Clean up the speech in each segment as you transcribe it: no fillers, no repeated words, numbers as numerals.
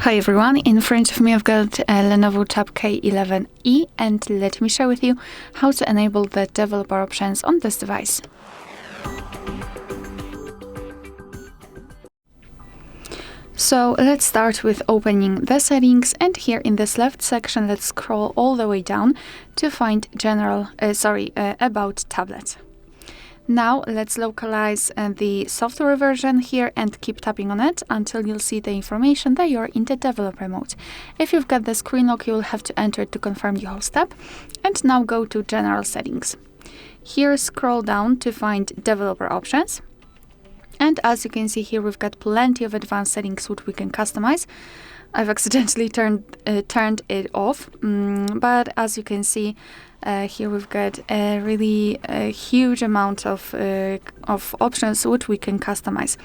Hi everyone, in front of me I've got a LENOVO Tab K11E, and let me share with you how to enable the developer options on this device. So let's start with opening the settings, and here in this left section let's scroll all the way down to find about tablet. Now let's localize the software version here and keep tapping on it until you'll see the information that you're in the developer mode. If you've got the screen lock, you'll have to enter to confirm the whole step. And now go to General Settings. Here scroll down to find Developer Options. And as you can see here, we've got plenty of advanced settings which we can customize. I've accidentally turned it off, but as you can see, here we've got a really huge amount of options which we can customize.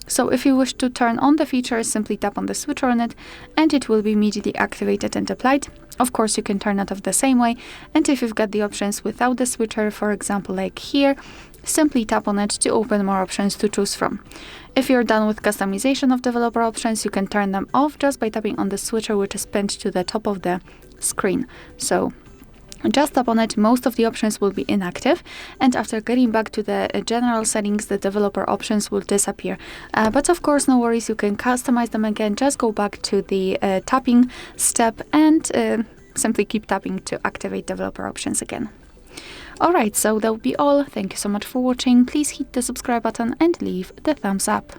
So if you wish to turn on the feature, simply tap on the switcher on it and it will be immediately activated and applied. Of course, you can turn it off the same way. And if you've got the options without the switcher, for example, like here, simply tap on it to open more options to choose from. If you're done with customization of developer options, you can turn them off just by tapping on the switcher, which is pinned to the top of the screen. So just tap on it, most of the options will be inactive, and after getting back to the general settings, the developer options will disappear. But of course, no worries, you can customize them again. Just go back to the tapping step and simply keep tapping to activate developer options again. Alright, so that will be all. Thank you so much for watching. Please hit the subscribe button and leave the thumbs up.